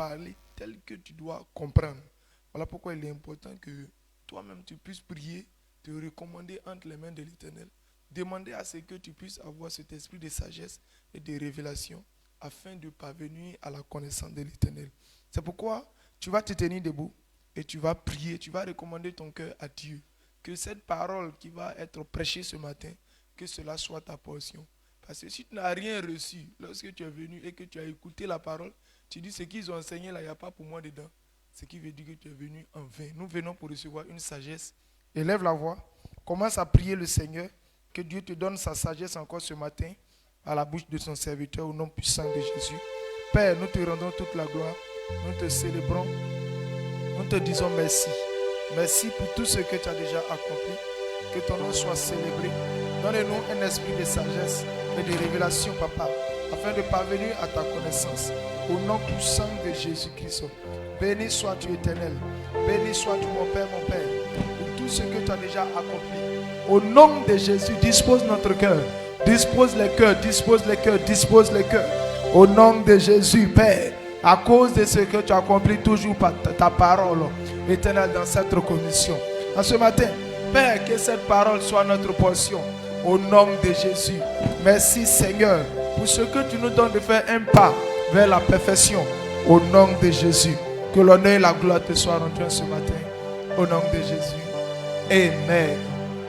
parler tel que tu dois comprendre. Voilà pourquoi il est important que toi-même tu puisses prier, te recommander entre les mains de l'Éternel. Demander à ce que tu puisses avoir cet esprit de sagesse et de révélation afin de parvenir à la connaissance de l'Éternel. C'est pourquoi tu vas te tenir debout et tu vas prier, tu vas recommander ton cœur à Dieu. Que cette parole qui va être prêchée ce matin, que cela soit ta portion. Parce que si tu n'as rien reçu, lorsque tu es venu et que tu as écouté la parole, tu dis ce qu'ils ont enseigné là, il n'y a pas pour moi dedans. Ce qui veut dire que tu es venu en vain. Nous venons pour recevoir une sagesse. Élève la voix, commence à prier le Seigneur, que Dieu te donne sa sagesse encore ce matin, à la bouche de son serviteur, au nom puissant de Jésus. Père, nous te rendons toute la gloire, nous te célébrons, nous te disons merci. Merci pour tout ce que tu as déjà accompli. Que ton nom soit célébré. Donne-nous un esprit de sagesse et de révélation, Papa, afin de parvenir à ta connaissance. Au nom puissant de Jésus-Christ. Béni sois-tu, Éternel. Béni sois-tu, mon Père, pour tout ce que tu as déjà accompli. Au nom de Jésus, dispose notre cœur. Dispose les cœurs, dispose les cœurs, dispose les cœurs. Au nom de Jésus, Père, à cause de ce que tu as accompli toujours par ta parole, Éternel, dans cette commission. En ce matin, Père, que cette parole soit notre portion. Au nom de Jésus. Merci, Seigneur, pour ce que tu nous donnes de faire un pas vers la perfection. Au nom de Jésus. Que l'honneur et la gloire te soient rendus ce matin. Au nom de Jésus. Amen.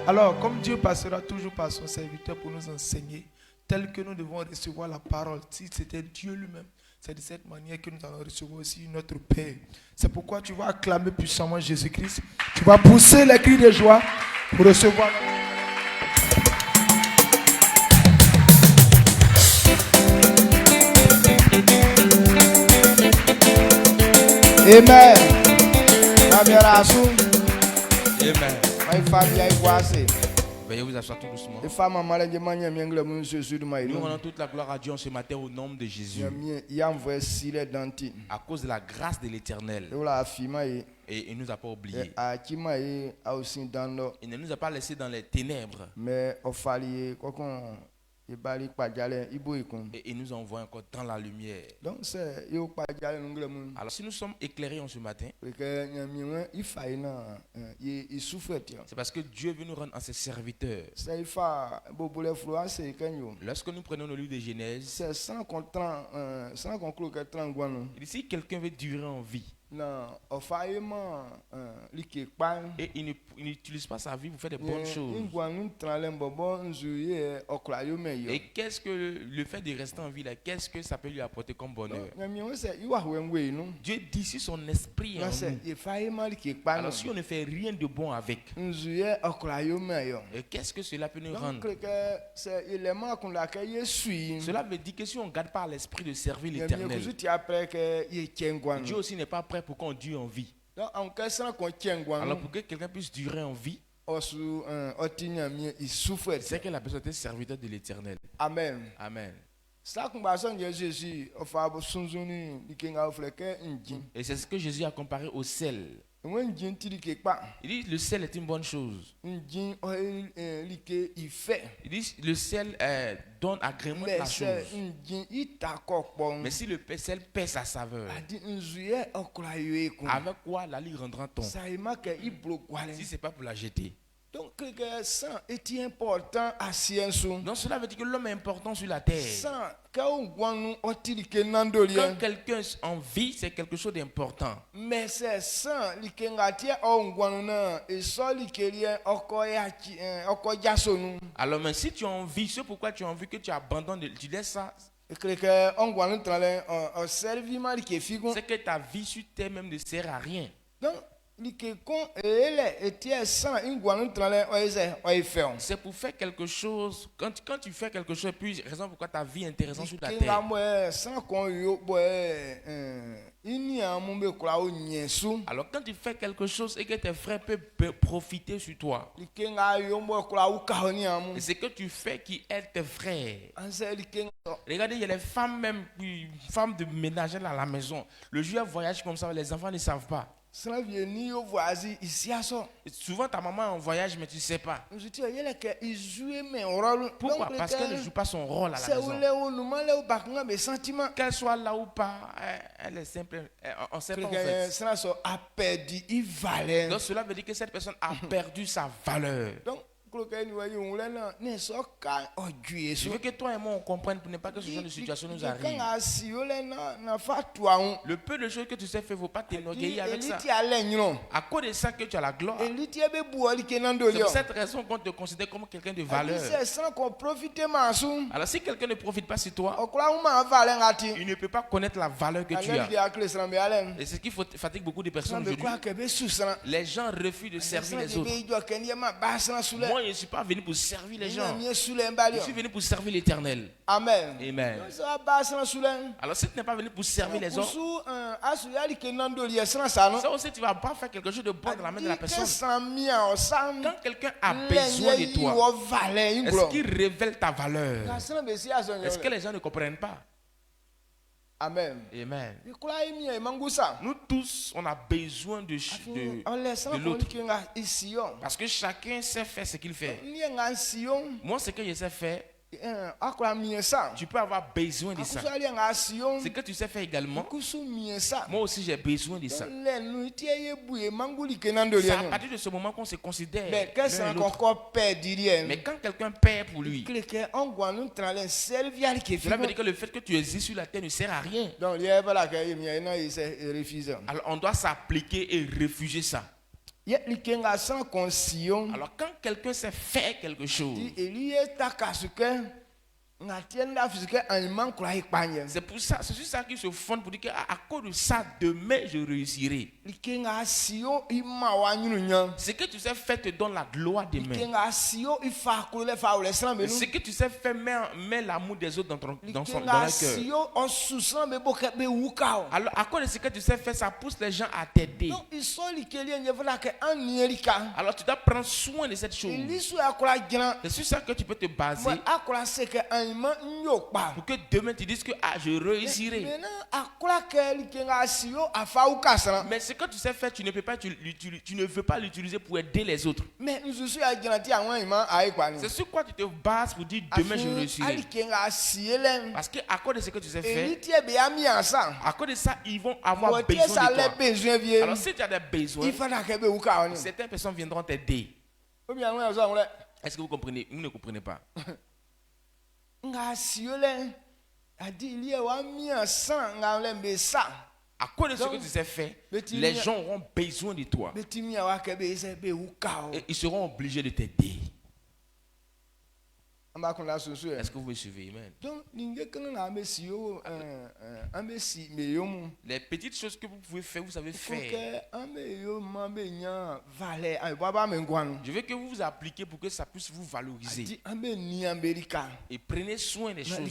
Alors, comme Dieu passera toujours par son serviteur pour nous enseigner, tel que nous devons recevoir la parole, si c'était Dieu lui-même, c'est de cette manière que nous allons recevoir aussi notre Père. C'est pourquoi tu vas acclamer puissamment Jésus-Christ. Tu vas pousser les cris de joie pour recevoir Amen. Amen. Veuillez vous asseoir tout doucement. Nous rendons toute la gloire à Dieu en ce matin au nom de Jésus. À cause de la grâce de l'Éternel. Et il ne nous a pas oubliés. Il ne nous a pas laissés dans les ténèbres. Et il nous envoie encore dans la lumière. Alors si nous sommes éclairés en ce matin, c'est parce que Dieu veut nous rendre en ses serviteurs. Lorsque nous prenons le livre de Genèse, il dit si quelqu'un veut durer en vie, et il n'utilise pas sa vie pour faire des bonnes choses. Et qu'est-ce que le fait de rester en vie là, qu'est-ce que ça peut lui apporter comme bonheur? Dieu dit si son esprit est en nous. Alors si on ne fait rien de bon avec, et qu'est-ce que cela peut nous rendre? Cela veut dire que si on ne garde pas l'esprit de servir l'Éternel, Dieu aussi n'est pas prêt pour qu'on dure en vie. Alors pour que quelqu'un puisse durer en vie, c'est que la personne est serviteur de l'Éternel. Amen. Amen. Et c'est ce que Jésus a comparé au sel. Il dit le sel est une bonne chose. Il dit le sel donne agrément la chose. Mais si le sel perd sa saveur, avec quoi la lui rendra-t-on? Si ce n'est pas pour la jeter. Donc, ça est important à science. Donc, cela veut dire que l'homme est important sur la terre. Quand quelqu'un en vie, c'est quelque chose d'important. Mais c'est ça, alors, mais si tu as envie, c'est pourquoi tu as envie que tu abandonnes, tu laisses ça. C'est que ta vie sur terre même ne sert à rien. C'est pour faire quelque chose. Quand tu fais quelque chose, puis raison pourquoi ta vie est intéressante sur la terre. Alors quand tu fais quelque chose et que tes frères peuvent profiter sur toi, et c'est que tu fais qui aide tes frères. Regardez, il y a les femmes même, femmes de ménage à la maison. Le jour voyage comme ça, les enfants ne savent pas. Souvent ta maman est en voyage mais tu ne sais pas. Pourquoi? Parce qu'elle ne joue pas son rôle à la maison. Qu'elle soit là ou pas, elle est simple. On ne sait pas en fait. Donc cela veut dire que cette personne a perdu sa valeur. Je veux que toi et moi on comprenne pour ne pas que ce genre de situation nous arrive. Le peu de choses que tu sais faire, il ne faut pas t'enorgueillir avec ça. À cause de ça que tu as la gloire. C'est pour cette raison qu'on te considère comme quelqu'un de valeur. Alors si quelqu'un ne profite pas sur toi, il ne peut pas connaître la valeur que tu as. Et c'est ce qui fatigue beaucoup de personnes aujourd'hui. Les gens refusent de servir les autres. Moi, je ne suis pas venu pour servir les gens. Je suis venu pour servir l'Éternel. Amen. Amen. Alors si tu n'es pas venu pour servir les autres, ça aussi tu ne vas pas faire quelque chose de bon dans la main de la personne. Quand quelqu'un a besoin de toi, est-ce qu'il révèle ta valeur? Est-ce que les gens ne comprennent pas? Amen. Amen. Nous tous, on a besoin de l'autre. Parce que chacun sait faire ce qu'il fait. Moi, ce que je sais faire, tu peux avoir besoin de ça. Ce que tu sais faire également, moi aussi j'ai besoin de ça. C'est à partir de ce moment qu'on se considère. Mais quand quelqu'un perd pour lui, cela veut dire que le fait que tu existes sur la terre ne sert à rien. Alors on doit s'appliquer et refuser ça. Alors quand quelqu'un sait faire quelque chose, c'est pour ça, c'est sur ça qu'il se fonde pour dire qu'à cause de ça, demain je réussirai. Ce que tu sais faire te donne la gloire demain. Ce que tu sais faire met l'amour des autres dans leur cœur. Alors à cause de ce que tu sais faire, ça pousse les gens à t'aider. Alors tu dois prendre soin de cette chose. C'est sur ça que tu peux te baser. Pour que demain tu dises que je réussirai. Mais ce que tu sais faire, tu ne veux pas l'utiliser pour aider les autres. C'est sur quoi tu te bases pour dire demain je réussirai. Parce qu'à cause de ce que tu sais faire, à cause de ça, ils vont avoir besoin de toi. Alors si tu as des besoins, certaines personnes viendront t'aider. Est-ce que vous comprenez? Vous ne comprenez pas. À cause de ce que tu sais faire, les gens auront besoin de toi. Et ils seront obligés de t'aider. Est-ce que vous me suivez? Amen. Les petites choses que vous pouvez faire, vous savez faire. Je veux que vous vous appliquiez pour que ça puisse vous valoriser. Et prenez soin des choses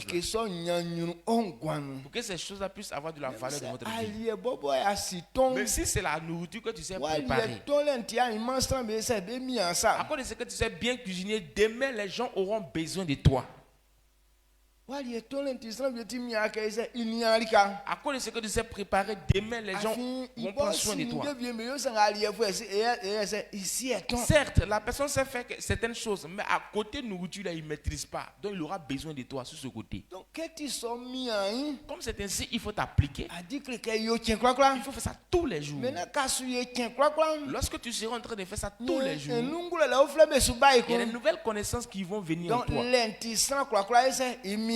pour que ces choses-là puissent avoir de la valeur dans votre vie. Même si c'est la nourriture que tu sais préparer. À cause de ce que tu sais bien cuisiner, demain les gens auront besoin de toi. À cause de ce que tu sais préparer, demain les gens vont prendre soin de toi. Certes, la personne sait faire certaines choses, mais à côté de nourriture, il ne maîtrise pas. Donc il aura besoin de toi sur ce côté. Comme c'est ainsi, il faut t'appliquer. Il faut faire ça tous les jours. Lorsque tu seras en train de faire ça tous les jours, il y a des nouvelles connaissances qui vont venir en toi.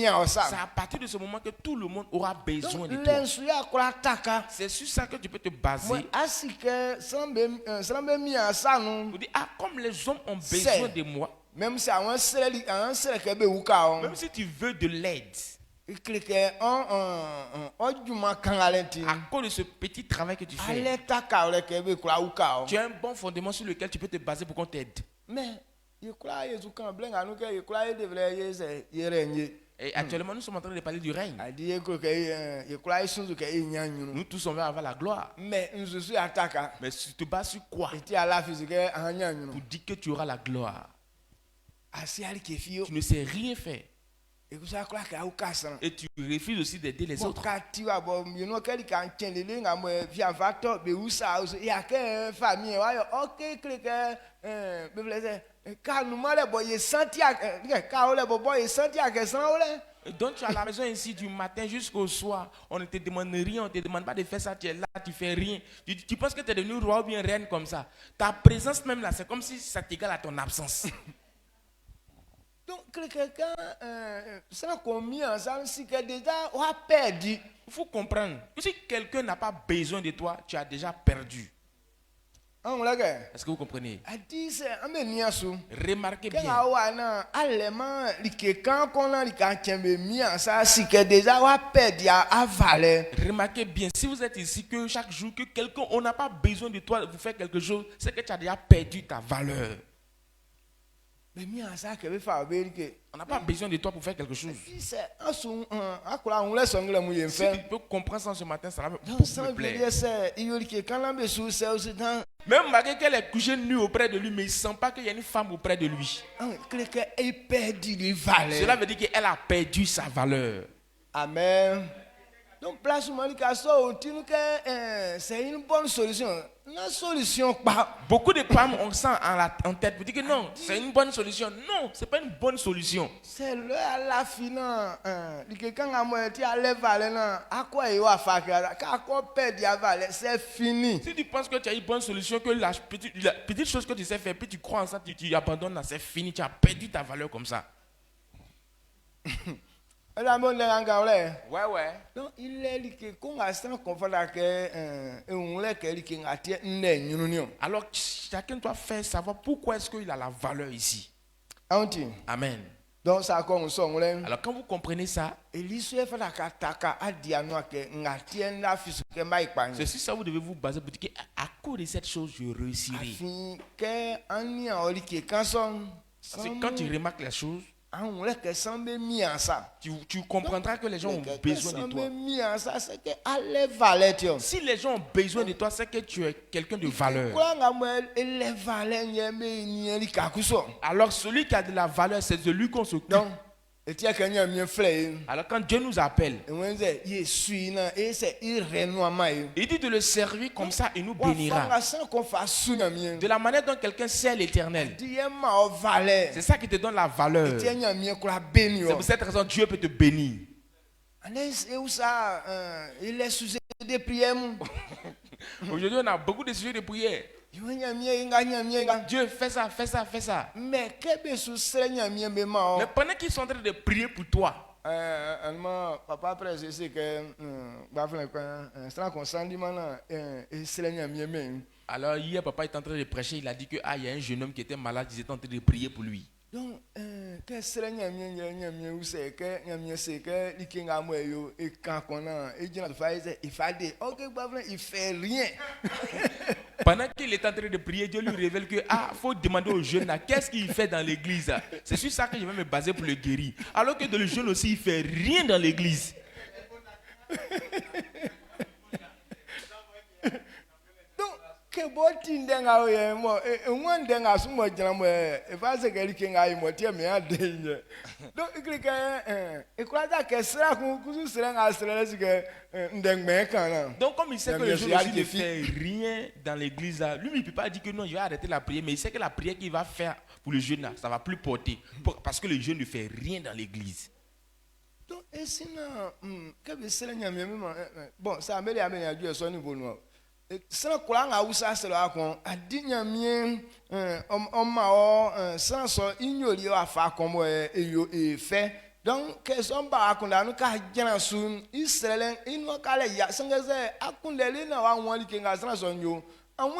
C'est à partir de ce moment que tout le monde aura besoin de toi. C'est sur ça que tu peux te baser. Pour dire, comme les hommes ont besoin de moi, même si tu veux de l'aide, à cause de ce petit travail que tu fais, tu as un bon fondement sur lequel tu peux te baser pour qu'on t'aide. Et actuellement, nous sommes en train de parler du règne. Nous tous, on va avoir la gloire. Mais tu te bases sur quoi? Pour dire que tu auras la gloire. Tu ne sais rien faire. Et tu refuses aussi d'aider les autres. Donc tu es à la maison ici du matin jusqu'au soir, on ne te demande rien, on ne te demande pas de faire ça, tu es là, tu fais rien. Tu penses que tu es devenu roi ou bien reine comme ça. Ta présence même là, c'est comme si ça t'égale à ton absence. Donc quelqu'un, ça qu'on mis ensemble, si que déjà on a perdu. Il faut comprendre que si quelqu'un n'a pas besoin de toi, tu as déjà perdu. Est-ce que vous comprenez? Remarquez bien. Remarquez bien, si vous êtes ici que chaque jour que quelqu'un, on n'a pas besoin de toi pour faire quelque chose, c'est que tu as déjà perdu ta valeur. On n'a pas besoin de toi pour faire quelque chose. Si tu peux comprendre ça ce matin, ça va me plaire. Même malgré qu'elle est couchée nue auprès de lui, mais il ne sent pas qu'il y a une femme auprès de lui. Cela veut dire qu'elle a perdu sa valeur. Amen. Donc, place c'est une bonne solution. La solution pas. Beaucoup de femmes ont ça en tête pour dire que non, c'est une bonne solution. Non, c'est pas une bonne solution. C'est là à la fin, quelqu'un a moitié à l'évaluer, à quoi il va faire, à quoi perdre la valeur, c'est fini. Si tu penses que tu as une bonne solution, que la petite chose que tu sais faire, puis tu crois en ça, tu abandonnes, c'est fini, tu as perdu ta valeur comme ça. Ouais. Donc, il est que qu'on a ça qu'on fait alors, chacun doit faire savoir pourquoi est-ce qu'il a la valeur ici. Amen. Donc, ça comme alors, quand vous comprenez ça, c'est sur ça vous devez vous baser pour dire qu'à cause de cette chose, je réussirai. Parce que quand tu remarques la chose, tu comprendras que les gens ont besoin de toi. Si les gens ont besoin de toi, c'est que tu es quelqu'un de valeur. Alors celui qui a de la valeur, c'est de lui qu'on s'occupe. Alors quand Dieu nous appelle, il dit de le servir comme ça, il nous bénira. De la manière dont quelqu'un sert l'Éternel. C'est ça qui te donne la valeur. C'est pour cette raison que Dieu peut te bénir. Aujourd'hui, on a beaucoup de sujets de prière. Dieu, fais ça, fais ça, fais ça. Mais pendant qu'ils sont en train de prier pour toi, papa c'est que alors hier, papa est en train de prêcher, il a dit que il y a un jeune homme qui était malade, ils étaient en train de prier pour lui. Donc, il fait rien. Pendant qu'il est en train de prier, Dieu lui révèle que faut demander au jeune là, qu'est-ce qu'il fait dans l'église. C'est sur ça que je vais me baser pour le guérir. Alors que le jeune aussi, il fait rien dans l'église. Donc, comme il sait que le jeune aussi ne fait rien dans l'église, lui il ne peut pas dire que non, je vais arrêter la prière, mais il sait que la prière qu'il va faire pour le jeune là, ça ne va plus porter, parce que le jeune ne fait rien dans l'église. Donc, et sinon, bon, ça a Dieu son niveau noir. Sans quoi on a c'est là qu'on a dit sans son ignorer à faire comme et fait donc que son ba qu'on a nous ka jana sun Israël il nous ka le ya sans que c'est à qu'on le na wa wan li nga sans son yo peut-être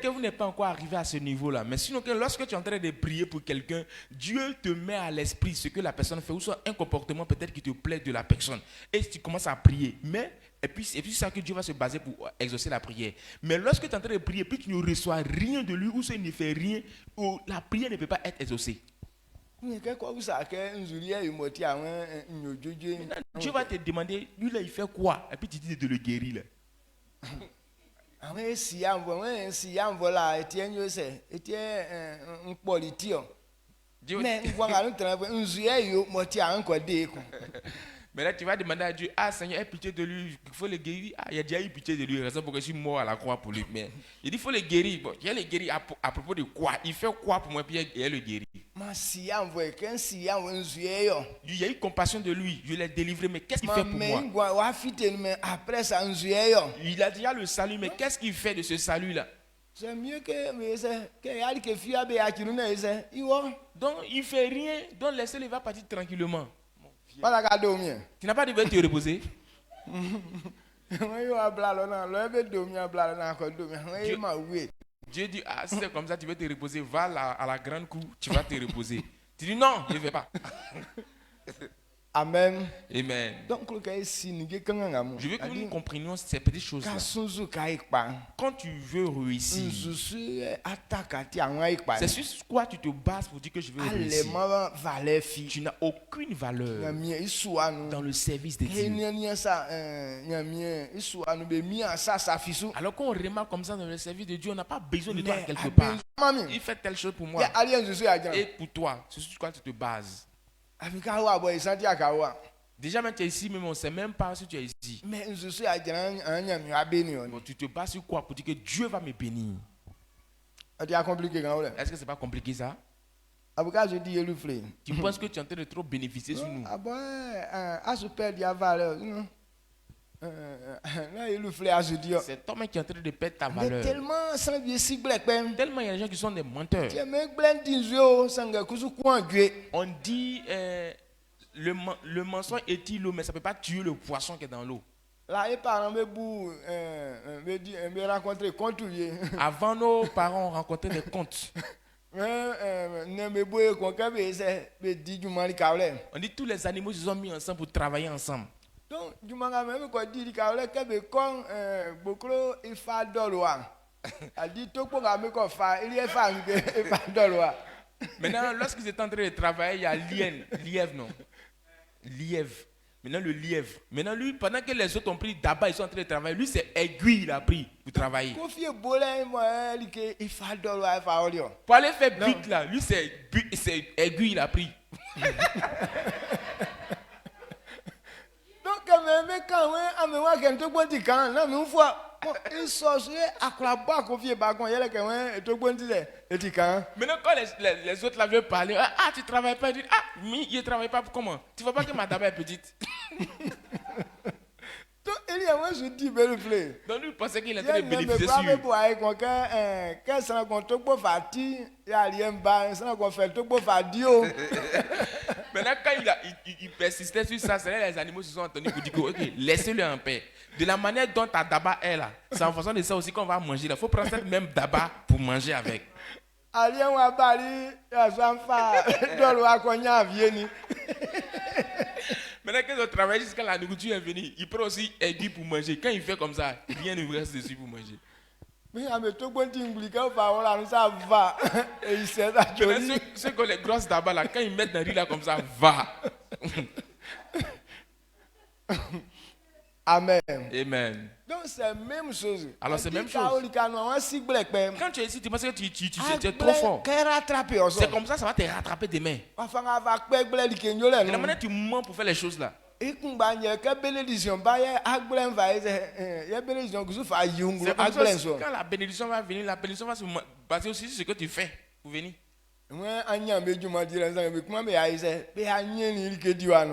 que vous n'êtes pas encore arrivé à ce niveau-là, mais sinon que lorsque tu es en train de prier pour quelqu'un, Dieu te met à l'esprit ce que la personne fait, ou soit un comportement peut-être qui te plaît de la personne, et tu commences à prier, et puis c'est ça que Dieu va se baser pour exaucer la prière. Mais lorsque tu es en train de prier, puis tu ne reçois rien de lui, ou soit il ne fait rien, la prière ne peut pas être exaucée. Dieu va te demander, lui là il fait quoi? Et puis tu dis de le guérir là. Maintenant, tu vas demander à Dieu, ah Seigneur, aie pitié de lui, il faut le guérir. Ah, il a déjà eu pitié de lui, raison pour que je suis mort à la croix pour lui. Mais il dit, il faut le guérir. Bon, il a le guérir à propos de quoi? Il fait quoi pour moi, puis il le guérit. Il a eu compassion de lui, je l'ai délivré, mais qu'est-ce qu'il fait pour moi? Il a déjà le salut, mais qu'est-ce qu'il fait de ce salut-là? C'est mieux que donc il fait rien, donc laissez-le, il va partir tranquillement. Tu n'as pas de te reposer? Dieu dit, ah, si c'est comme ça, tu veux te reposer, va à la grande cour, tu vas te reposer. Tu dis non, je ne vais pas. Amen. Amen. Donc, je veux que nous comprenions ces petites choses-là. Quand tu veux réussir, c'est sur quoi tu te bases pour dire que je veux réussir. Tu n'as aucune valeur dans le service de Dieu. Alors qu'on remarque comme ça dans le service de Dieu, on n'a pas besoin de toi quelque part. Il fait telle chose pour moi. Et pour toi, c'est sur quoi tu te bases. Déjà, même tu es ici, mais on ne sait même pas si tu es ici. Mais bon, tu te bases sur quoi pour dire que Dieu va me bénir? Est-ce que ce n'est pas compliqué ça? Tu penses que tu es en train de trop bénéficier sur nous? C'est toi-même qui es en train de perdre ta valeur. Tellement il y a des gens qui sont des menteurs. On dit le mensonge est-il l'eau, mais ça ne peut pas tuer le poisson qui est dans l'eau. Avant, nos parents ont rencontré des contes. On dit tous les animaux se sont mis ensemble pour travailler ensemble. Donc, maintenant, lorsqu'ils étaient en train de travailler, il y a lièvre, non? Lièvre. Maintenant, le lièvre. Maintenant, lui, pendant que les autres ont pris d'abord, ils sont en train de travailler. Lui, c'est aiguille, il a pris pour travailler. Pour aller faire but, là, lui, c'est aiguille, il a pris. Donc, quand maintenant, quand les autres là veulent parler, ah, tu travailles pas, tu dis, ah, mais je ne travaille pas, comment? Tu ne vois pas que ma dame est petite? Donc, lui pensait qu'il était bénéficié sur lui. Maintenant, quand il persistait sur ça, c'est là les animaux se sont entendus pour dire que, ok, laissez-le en paix. De la manière dont ta daba est là, c'est en fonction de ça aussi qu'on va manger. Il faut prendre cette même daba pour manger avec. Maintenant que je travaille jusqu'à la nourriture est venue, il prend aussi aiguille pour manger. Quand il fait comme ça, rien ne reste dessus pour manger. Maintenant, ceux qui ont les grosses dabas là, quand ils mettent dans le riz là comme ça, va. Amen. Amen. Donc c'est la même chose. Alors c'est la même chose. Quand tu es ici, tu penses que tu es trop fort. C'est comme ça va te rattraper demain. Et la manière tu mens pour faire les choses là. C'est comme ça, quand la bénédiction va venir, la bénédiction va se baser aussi sur ce que tu fais pour venir.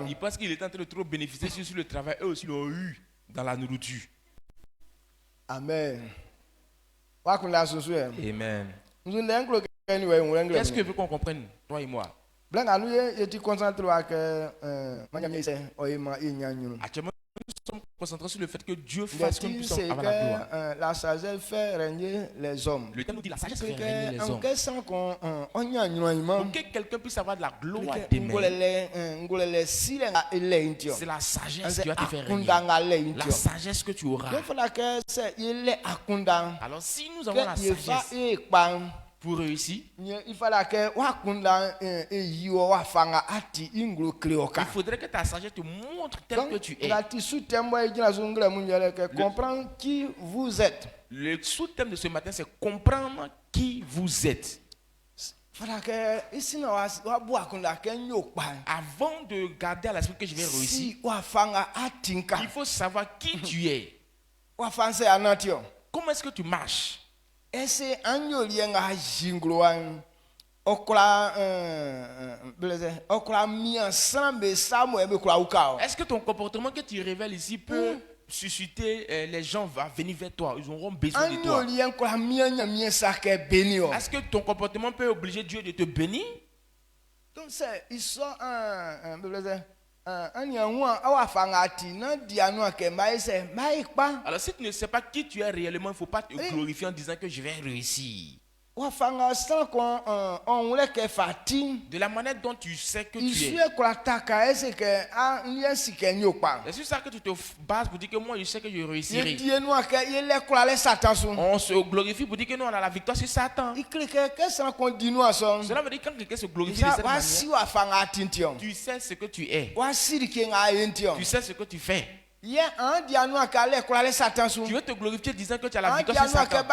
Il pense qu'il est en train de trop bénéficier sur le travail. Eux aussi l'ont eu dans la nourriture. Amen. Amen. Qu'est-ce que veut qu'on comprenne, toi et moi? Actuellement, nous sommes concentrés sur le fait que Dieu fasse que nous puissions avoir la gloire. La sagesse fait régner les hommes. Le terme nous dit la sagesse fait régner les hommes. Pour que quelqu'un puisse avoir de la gloire demain, c'est la sagesse qui va te faire régner. La sagesse que tu auras. Alors si nous avons la sagesse pour réussir, il faudrait que ta sagesse te montre tel que tu es. Comprendre qui vous êtes. Le sous-thème de ce matin, c'est comprendre qui vous êtes. Avant de garder à l'esprit que je vais réussir, il faut savoir qui tu es. Comment est-ce que tu marches? Est-ce que ton comportement que tu révèles ici peut susciter les gens vont venir vers toi, ils auront besoin de toi? Est-ce que ton comportement peut obliger Dieu de te bénir? Donc c'est ils sont alors si tu ne sais pas qui tu es réellement, il ne faut pas te glorifier en disant que je vais réussir. De la manière dont tu sais que tu es. C'est sur ça que tu te bases pour dire que moi je sais que je réussirai. On se glorifie pour dire que nous on a la victoire sur Satan. Cela veut dire que quand quelqu'un se glorifie de cette manière, tu sais ce que tu es. Tu sais ce que tu fais. Tu veux te glorifier disant que tu as la victoire sur Satan.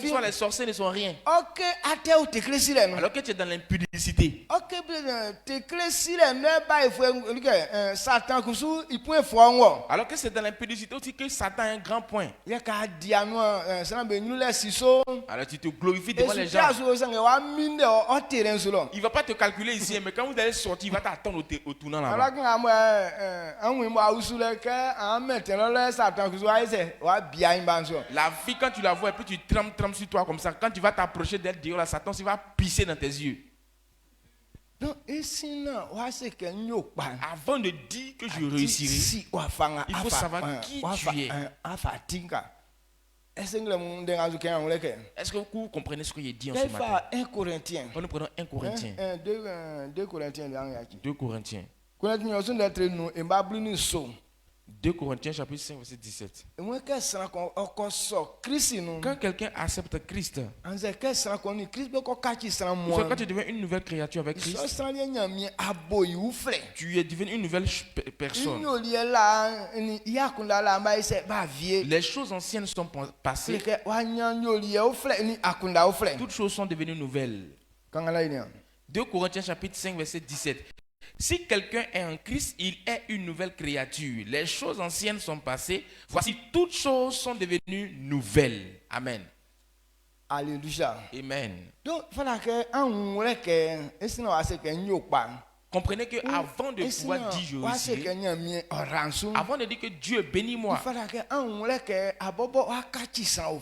Soit les sorciers ne sont rien. Alors que tu es dans l'impudicité. Alors que c'est dans l'impudicité aussi que Satan a un grand point. Alors tu te glorifies devant les gens. Il ne va pas te calculer ici, mais quand vous allez sortir, il va t'attendre au tournant là-bas. La fille, quand tu la vois et puis tu trembles sur toi comme ça, quand tu vas t'approcher d'elle, Dieu, Satan, il va pisser dans tes yeux. Avant de dire que je réussirai, il faut savoir qui tu es. Est-ce que vous comprenez ce que j'ai dit en ce matin? Nous prenons 1 Corinthiens. 2 Corinthiens. 2 Corinthiens. 2 Corinthiens chapitre 5 verset 17. Quand quelqu'un accepte Christ, quand tu deviens une nouvelle créature avec Christ, tu es devenu une nouvelle personne. Les choses anciennes sont passées. Toutes choses sont devenues nouvelles. 2 Corinthiens chapitre 5 verset 17. Si quelqu'un est en Christ, il est une nouvelle créature. Les choses anciennes sont passées. Voici, toutes choses sont devenues nouvelles. Amen. Alléluia. Amen. Donc, comprenez que avant de pouvoir dire je réussirai, avant de dire que Dieu bénit moi,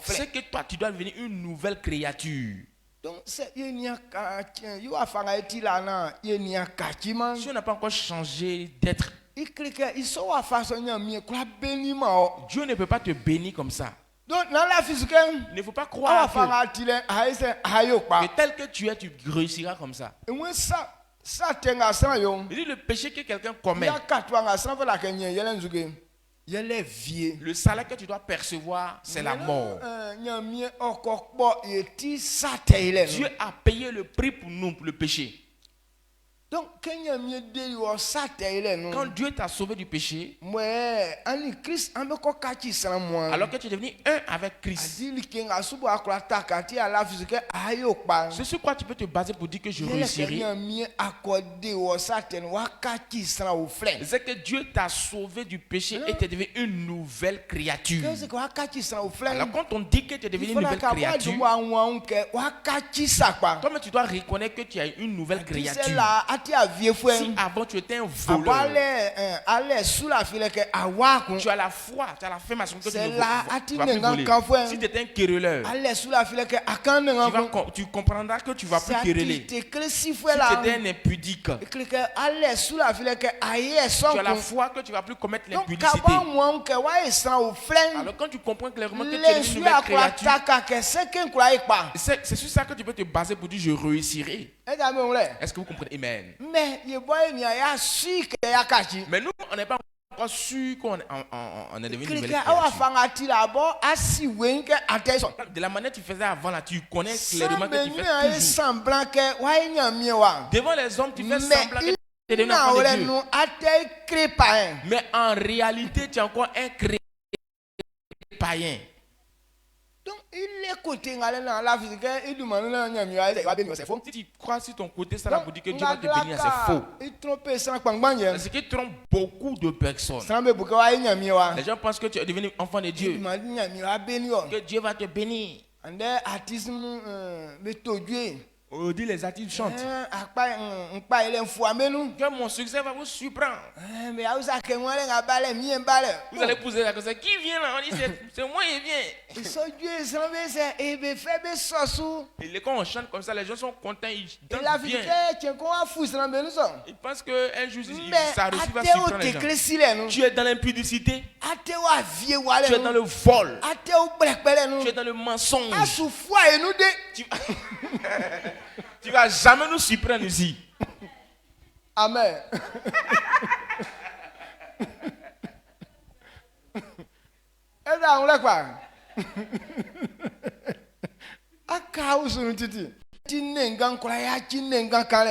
c'est que toi tu dois devenir une nouvelle créature. Donc, si on n'a pas encore changé d'être, Dieu ne peut pas te bénir comme ça. Donc, il ne faut pas croire que tel que tu es, tu réussiras comme ça. Il dit le péché que quelqu'un commet, le salaire que tu dois percevoir, c'est la mort. Dieu a payé le prix pour nous, pour le péché. Donc, quand Dieu t'a sauvé du péché, alors que tu es devenu un avec Christ, c'est sur quoi tu peux te baser pour dire que je réussirai. C'est que Dieu t'a sauvé du péché et tu es devenu une nouvelle créature. Alors quand on dit que tu es devenu une nouvelle créature, toi-même tu dois reconnaître que tu as une nouvelle créature. Si avant tu étais un voleur, tu as la foi, tu as l'affirmation que tu ne vas plus voler. Si tu étais un querelleur, tu comprendras que tu ne vas plus quereller. Si tu étais un impudique, tu as la foi que tu ne vas plus commettre l'impudicité. Alors quand tu comprends clairement que tu es une nouvelle créature, c'est sur ça que tu peux te baser pour dire je réussirai. Est-ce que vous comprenez? Amen. Mais nous, on n'est pas encore sûr qu'on est devenu une nouvelle créature. De la manière que tu faisais avant, là, tu connais clairement que tu fais toujours. Devant les hommes, tu fais semblant que tu es devenu un enfant de Dieu. Mais en réalité, tu es encore un païen. Donc, il est côté dans la physique, il demande à bénir, c'est faux. Si tu crois sur ton côté, ça veut dire que Dieu va te bénir, c'est faux. Il trompe sans pangbangue. C'est qu'il trompe beaucoup de personnes. Les gens pensent que tu es devenu enfant de Dieu. Que Dieu va te bénir. On dit les artistes chantent. Que mon succès va vous surprendre. Vous allez poser la question, qui vient là? On dit c'est moi qui viens. Et quand on chante comme ça, les gens sont contents, ils dansent bien. Ils pensent qu'un jour, ça va surprendre les gens. Tu es dans l'impudicité. Tu es dans le vol. Tu es dans le mensonge. Tu vas jamais nous surprendre ici. Amen. Et là, on l'a quoi?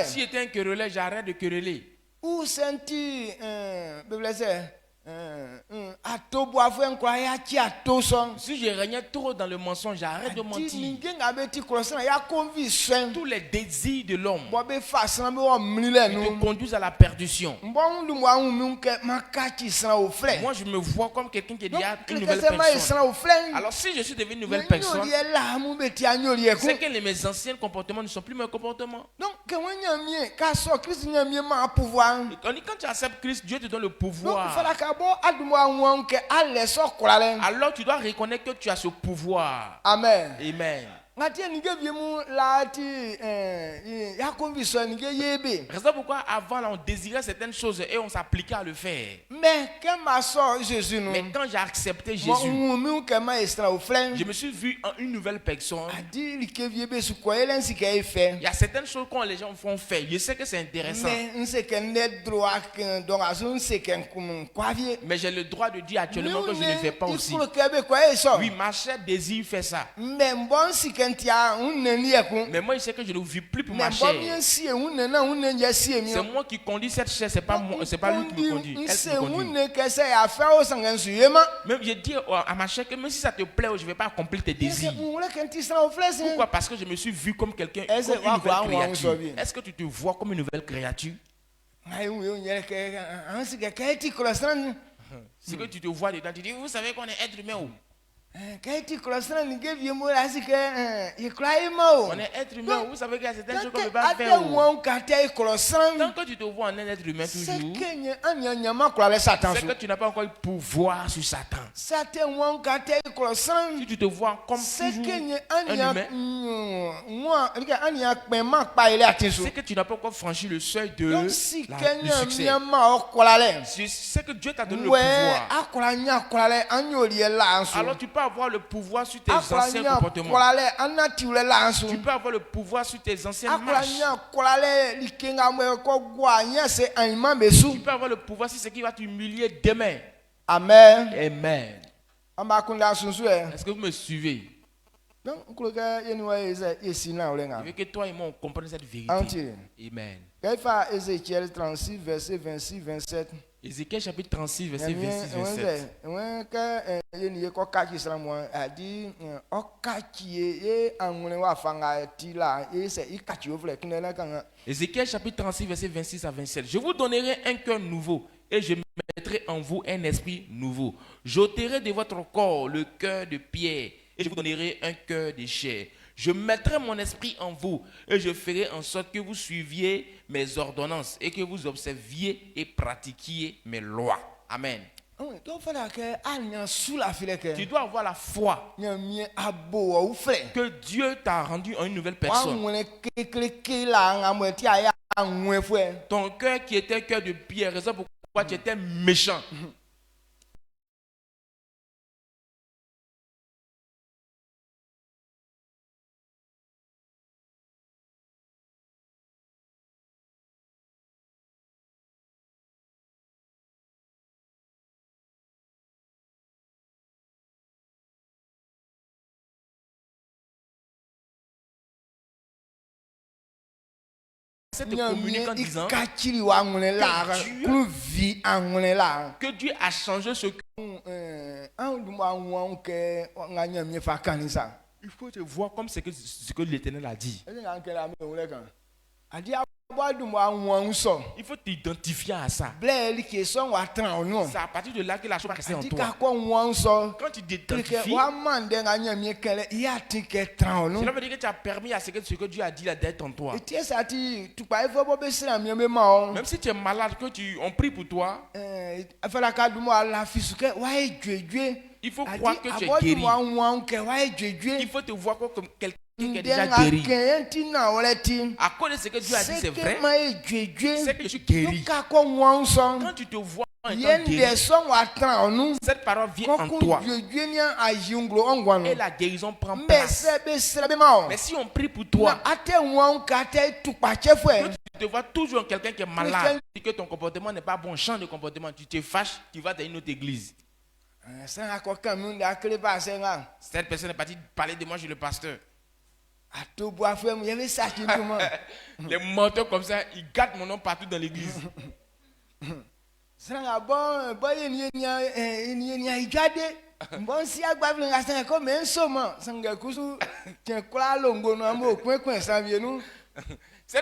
Si j'étais un querelleur, j'arrête de quereller. Où senti si je régnais trop dans le mensonge, j'arrête de mentir. Tous les désirs de l'homme te conduisent à la perdition. Moi, je me vois comme quelqu'un qui est déjà une nouvelle personne. Alors, si je suis devenu une nouvelle personne, c'est que mes anciens comportements ne sont plus mes comportements. Donc, quand tu acceptes Christ, Dieu te donne le pouvoir. Alors tu dois reconnaître que tu as ce pouvoir. Amen. Amen. Raison pourquoi avant on désirait certaines choses et on s'appliquait à le faire. Mais quand j'ai accepté Jésus, je me suis vu en une nouvelle personne. Il y a certaines choses que les gens font faire. Je sais que c'est intéressant. Mais j'ai le droit de dire actuellement que je ne fais pas aussi. Oui, ma chair désire faire ça. Mais moi, je sais que je ne vis plus pour ma chair. C'est moi qui conduis cette chair, c'est pas moi, c'est pas lui qui me conduit. Elle me conduit. Même je dis à ma chair que même si ça te plaît, je ne vais pas accomplir tes désirs. Pourquoi? Parce que je me suis vu comme quelqu'un, comme une nouvelle créature. Est-ce que tu te vois comme une nouvelle créature? C'est que tu te vois dedans, tu dis, vous savez qu'on est être humain ou? On est être humain, vous savez qu'il y a certaines choses qu'on ne peut pas faire. Tant que tu te vois en un être humain toujours, c'est que tu n'as pas encore eu pouvoir sur Satan. Si tu te vois comme toujours un humain, c'est que tu n'as pas encore franchi le seuil de succès. C'est que Dieu t'a donné le pouvoir. Alors tu peux avoir le pouvoir sur tes anciens comportements. Tu peux avoir le pouvoir sur tes anciennes marches. Tu peux avoir le pouvoir sur ce qui va t'humilier demain. Amen. Amen. Est-ce que vous me suivez? Je veux que toi et moi on comprenne cette vérité. Amen. Ézéchiel 36, verset 26, 27. Ézéchiel chapitre 36, verset 26, 27. Ézéchiel chapitre 36, verset 26 à 27. Je vous donnerai un cœur nouveau et je mettrai en vous un esprit nouveau. J'ôterai de votre corps le cœur de pierre et je vous donnerai un cœur de chair. Je mettrai mon esprit en vous et je ferai en sorte que vous suiviez mes ordonnances et que vous observiez et pratiquiez mes lois. Amen. Tu dois avoir la foi que Dieu t'a rendu en une nouvelle personne. Ton cœur qui était un cœur de pierre, raison pourquoi tu étais méchant. Te communique en disant que Dieu a changé ce Il faut te voir comme ce que l'Éternel a dit. Il faut t'identifier à ça. C'est à partir de là que la chose va rester en toi. Quand tu t'identifies, cela veut dire que tu as permis à ce que Dieu a dit d'être en toi. Même si tu es malade, que on prie pour toi, il faut croire que tu es guéri. Il faut te voir comme quelqu'un qui est déjà guéri. À cause de ce que Dieu a dit, c'est vrai. C'est que je suis guéri. Quand tu te vois en étant guéri, cette parole vient en toi. Et la guérison prend place. Mais si on prie pour toi, tu te vois toujours quelqu'un qui est malade et que ton comportement n'est pas bon, change de comportement, tu te fâches, tu vas dans une autre église. Cette personne est partie parler de moi chez le pasteur. Les menteurs comme ça, ils gâtent mon nom partout dans l'église. Cette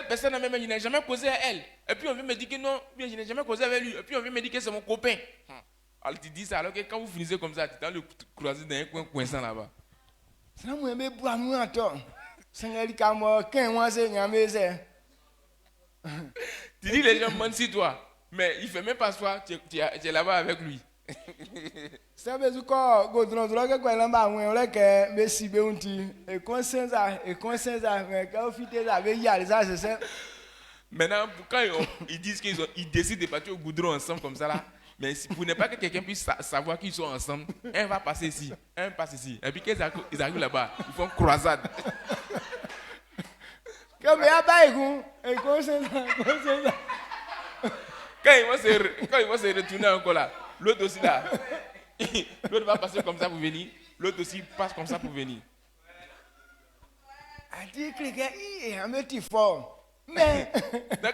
personne même, je n'ai jamais causé à elle. Et puis on vient me dire que non, je n'ai jamais causé avec lui. Et puis on vient me dire que c'est mon copain. Alors tu dis ça, alors que quand vous finissez comme ça, tu es dans le croisé dans un coin coincant là-bas. Tu dis les gens mentent sur toi, mais il ne fait même pas soi, tu es là-bas avec lui. Maintenant, quand ils disent qu'ils décident de partir au goudron ensemble comme ça là, mais pour ne pas que quelqu'un puisse savoir qu'ils sont ensemble, un va passer ici, un passe ici. Et puis quand ils arrivent là-bas, ils font croisade. Quand ils vont se retourner encore là, l'autre aussi là, l'autre va passer comme ça pour venir, l'autre aussi passe comme ça pour venir. Mais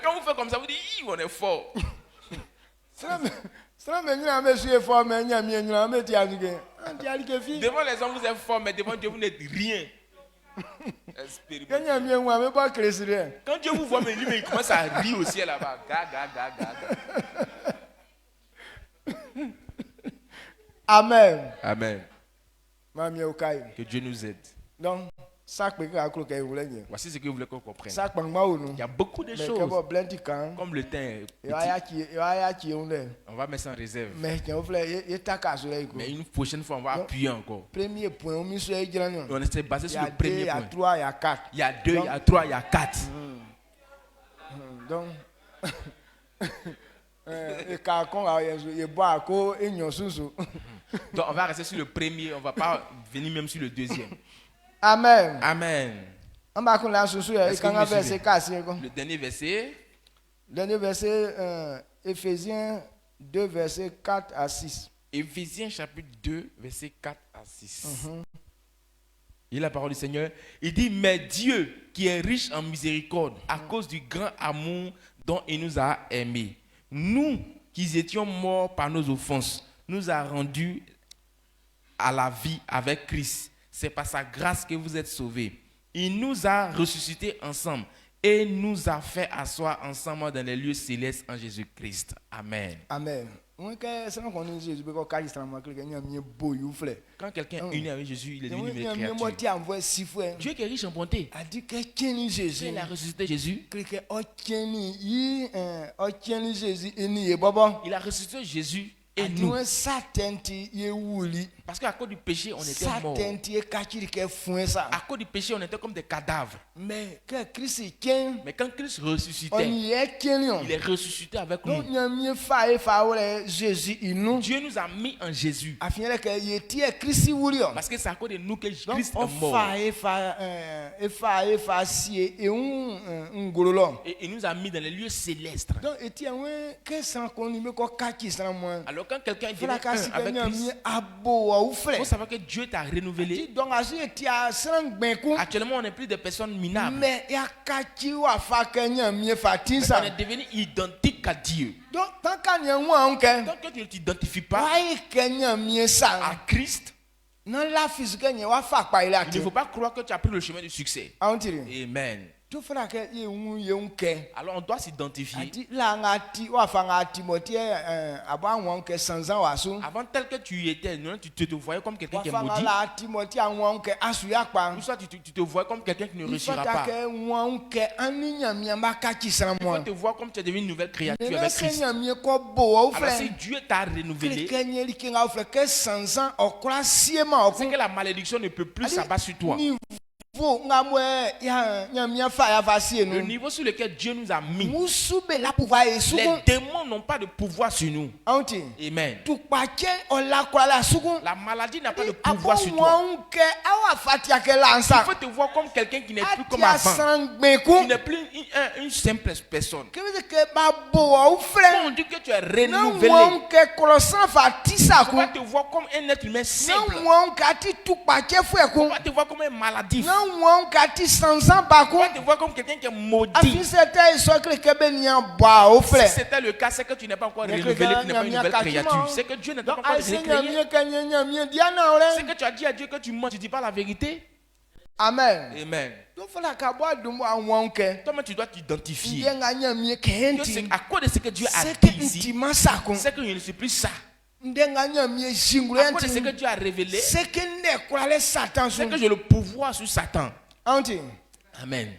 quand vous faites comme ça, vous dites, on est fort. Devant les hommes, vous êtes fort, mais devant Dieu, vous n'êtes rien. Quand Dieu vous voit, mais lui, il commence à rire au ciel là-bas. Amen. Amen. Que Dieu nous aide. Donc, voici ce que vous voulez qu'on comprenne. Il y a beaucoup de choses. Comme le thym. On va mettre ça en réserve. Mais une prochaine fois, on va appuyer encore. Premier point, on s'est basé sur le premier point. Il y a 3, il y a 4. Il y a 2, il y a 3, il y a 4. Donc, donc, on va rester sur le premier, on ne va pas venir même sur le deuxième. Amen. Amen. Le dernier verset. Dernier verset, Éphésiens 2, versets 4 à 6. Éphésiens chapitre 2, versets 4 à 6. Il la parole du Seigneur. Il dit, mais Dieu qui est riche en miséricorde, à cause du grand amour dont il nous a aimés, nous qui étions morts par nos offenses, nous a rendus à la vie avec Christ. C'est par sa grâce que vous êtes sauvés. Il nous a ressuscités ensemble et nous a fait asseoir ensemble dans les lieux célestes en Jésus-Christ. Amen. Amen. Quand quelqu'un est uni avec Jésus, il est devenu une créature. Dieu qui est riche en bonté. Il a ressuscité Jésus. Il a ressuscité Jésus. Et nous, parce qu'à cause du péché, on était morts. À cause du péché, on était comme des cadavres. Mais quand Christ ressuscitait, il est ressuscité avec nous. Dieu nous a mis en Jésus. Parce que c'est à cause de nous que Christ est mort. Et il nous a mis dans les lieux célestes. Alors quand quelqu'un est devenu avec Christ, il faut savoir que Dieu t'a renouvelé. Actuellement, on n'est plus des personnes minables. Mais on est devenu identique qu'à Dieu. Donc, tant que tu ne t'identifies pas à Christ, il ne faut pas croire que tu as pris le chemin du succès. Amen. Alors on doit s'identifier. Avant tel que tu étais, tu te voyais comme quelqu'un qui est maudit. Ou soit tu te voyais comme quelqu'un qui ne réussira pas. Il faut te voir comme tu es devenu une nouvelle créature avec Christ. Alors si Dieu t'a renouvelé, c'est que la malédiction ne peut plus s'abattre sur toi. Le niveau sur lequel Dieu nous a mis, les démons n'ont pas de pouvoir sur nous. Amen. La maladie n'a pas de pouvoir sur toi. Il faut te voir comme quelqu'un qui n'est plus comme avant. Tu n'es plus une simple personne. Quand on dit que tu es renouvelé, on va te voir comme un être humain simple. On va te voir comme un maladif. On va te voir comme quelqu'un qui est maudit. Si c'était le cas, c'est que tu n'es pas encore renouvelé, tu n'es pas une nouvelle créature. C'est que Dieu n'a pas encore créé. C'est que tu as dit à Dieu que tu mens, tu ne dis pas la vérité. Amen. Amen. Toi-même, tu dois t'identifier. C'est à cause de ce que Dieu a dit ici, c'est que je ne suis plus ça. À cause de ce que Dieu a révélé, c'est que j'ai le pouvoir sur Satan. Amen.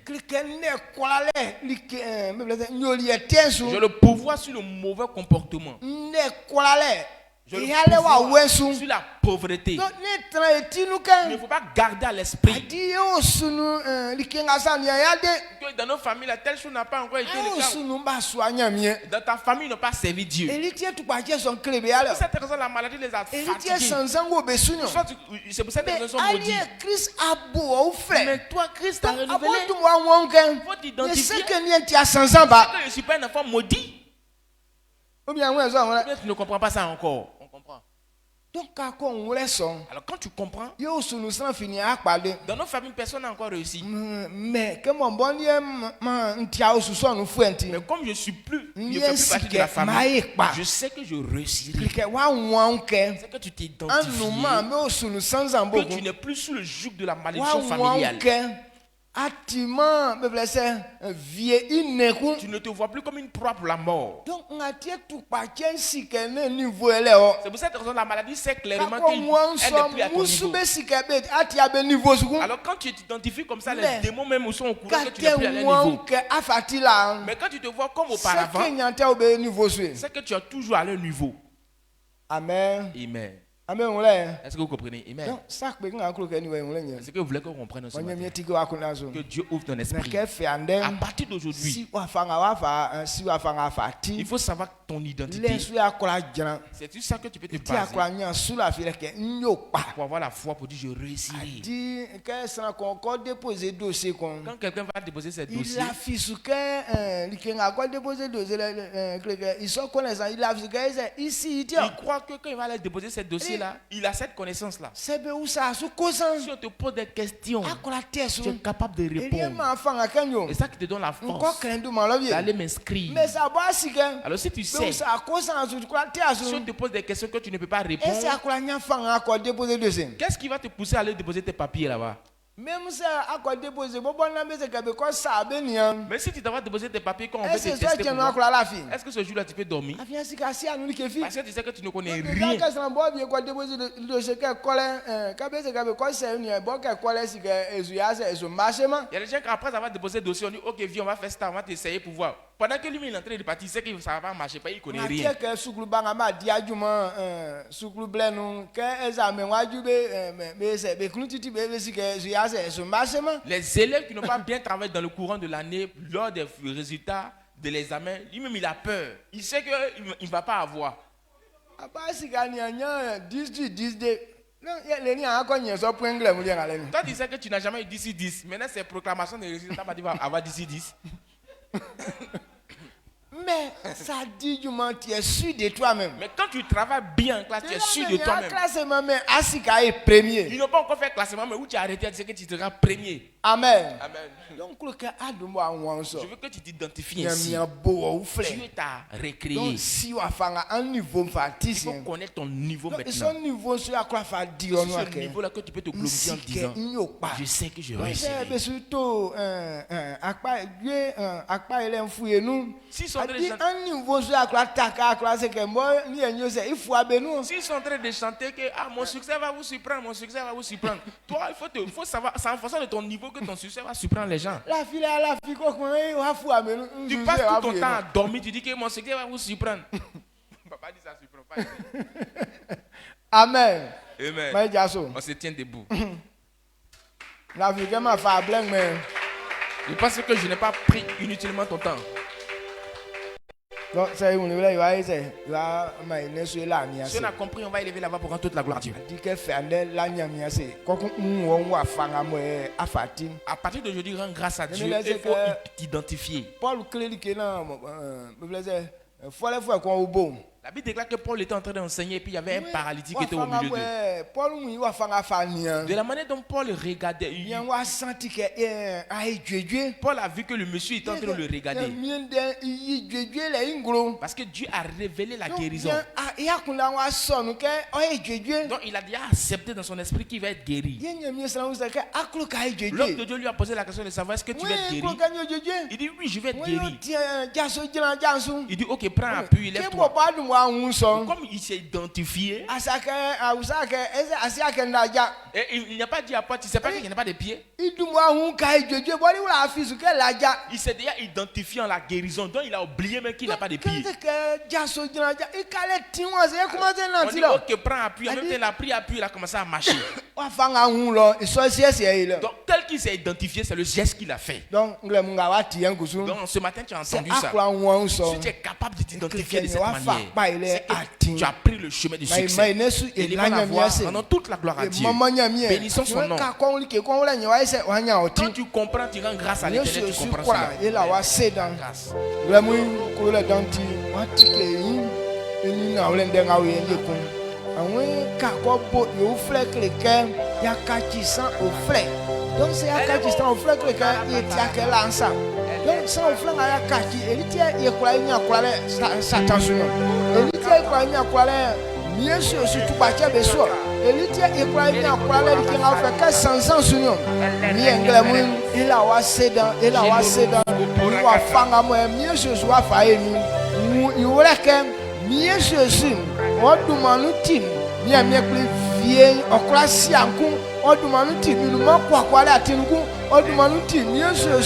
J'ai le pouvoir sur le mauvais comportement. Je le pouvoir sur la pauvreté. Il ne faut pas garder à l'esprit que dans nos familles, la telle chose n'a pas encore été le cas. Dans ta famille, ils n'ont pas servi Dieu. Pour cette raison, la maladie les a fatigués. C'est pour cette raison qu'ils sont maudits. Mais toi, Christ t'a renouvelé. Il faut t'identifier. Que je ne suis pas un enfant maudit. Tu ne comprends pas ça encore. On comprend. Alors quand tu comprends, dans nos familles, personne n'a encore réussi. Mais comme je ne suis plus, je ne fais plus partie de la famille, je sais que je réussirai. C'est que tu t'identifies, que tu n'es plus sous le joug de la malédiction familiale. Tu ne te vois plus comme une proie pour la mort. C'est pour cette raison que la maladie sait clairement qu'elle n'est plus à ton niveau. Alors quand tu t'identifies comme ça, les démons même sont au courant que tu n'es plus à leur niveau. Mais quand tu te vois comme auparavant, c'est que tu es toujours à leur niveau. Amen. Amen. Est-ce que vous comprenez? Amen. C'est ce que vous voulez qu'on comprenne aussi. Que Dieu ouvre ton esprit. À partir d'aujourd'hui, il faut savoir ton identité. C'est tout ça que tu peux te baser pour avoir la foi pour dire je réussirai. Quand quelqu'un va déposer ses dossiers, il croit que quand il va aller déposer ses dossiers là, il a cette connaissance là. Si on te pose des questions, tu es capable de répondre. Et ça qui te donne la force d'aller m'inscrire. Alors si tu sais, si on te pose des questions que tu ne peux pas répondre, qu'est-ce qui va te pousser à aller déposer tes papiers là-bas? Mais si tu dois déposer tes papiers quand on veut te tester, est-ce que ce jour-là tu peux dormir? Parce que tu sais que tu ne connais rien. Il y a des gens qui après avoir déposé le dossier, on dit ok viens on va faire ça, on va t'essayer pour voir. Pendant que lui il est en train de partir, il sait que ça va pas marcher, il ne connaît rien. Les élèves qui n'ont pas bien travaillé dans le courant de l'année, lors des résultats de l'examen, lui-même il a peur. Il sait qu'il ne va pas avoir. Toi tu sais que tu n'as jamais eu 10/10. Maintenant c'est proclamation des résultats, tu vas avoir 10/10. Mais ça dit du monde, tu es sûr de toi-même. Mais quand tu travailles bien en classe, tu es sûr de toi-même. Ils n'ont pas encore fait classement, mais où tu as arrêté, tu sais que tu seras premier. Amen. Amen. Donc, je veux que tu t'identifies ainsi. Dieu t'a recréé. Donc, si tu as un niveau, il faut connaître ton niveau maintenant. C'est ce niveau-là que tu peux te glorifier en disant, je sais que je réussirai. S'ils sont en train de chanter que mon succès va vous surprendre, mon succès va vous surprendre. Toi, il faut savoir, c'est en fonction de ton niveau que ton succès va surprendre les gens. Tu passes tout ton temps à dormir, tu dis que mon succès va vous surprendre. Papa dit ça surprend pas. Amen. Amen. On se tient debout. Je pense que je n'ai pas pris inutilement ton temps. Si on a compris, on va élever la voix pour rendre toute la gloire à Dieu. À partir d'aujourd'hui, rends grâce à Dieu. Il faut t'identifier. La Bible déclare que Paul était en train d'enseigner et puis il y avait un paralytique qui était au milieu d'eux. De la manière dont Paul regardait, Paul a vu que le monsieur était en train de le regarder. Parce que Dieu a révélé la guérison. Donc il a déjà accepté dans son esprit qu'il va être guéri. L'homme de Dieu lui a posé la question de savoir est-ce que tu vas être guéri. Il dit oui, je vais être guéri. Il dit ok, prends appui, lève-toi. Comme il s'est identifié, et il n'a pas dit à Paul, tu ne sais pas qu'il n'a pas de pieds. Il s'est déjà identifié en la guérison, donc il a oublié même qu'il n'a pas de pieds. On dit ok, prends appui, en même temps il a pris appui, il a commencé à marcher. Donc tel qu'il s'est identifié, c'est le geste qu'il a fait. Donc ce matin tu as entendu ça. Si tu es capable de t'identifier de cette manière, tu as pris le chemin du succès. Et il va la voir. Rendons toute la gloire à Dieu. Bénissons son nom. Quand tu comprends, tu rends grâce à l'Éternel. Tu comprends cela. Grâce. Donc c'est à Kakistan au frère que il était à l'ensemble. Donc ça au frère à Kaki, il était il croit il y a quoi Satan sur nous. Il était quoi il y a quoi bien sûr sur tout bâtir de soi. Il était il croit il y a quoi qui a fait que 500 sur nous. Bien glamour, il a wasé dans il va fanga moi bien sûr soit faille nous. Il voulait que bien sûr on demande team bien plus vieux en classe yankou. On demande nous quoi la tinuku on demande bien sûr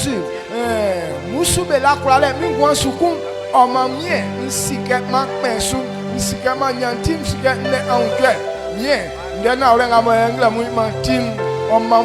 musubela kwa la mingwa suku o mamie nsike ma pensu nsike ma nyantim nsike ne anke bien ndena olenga mo engla mu ma tim o ma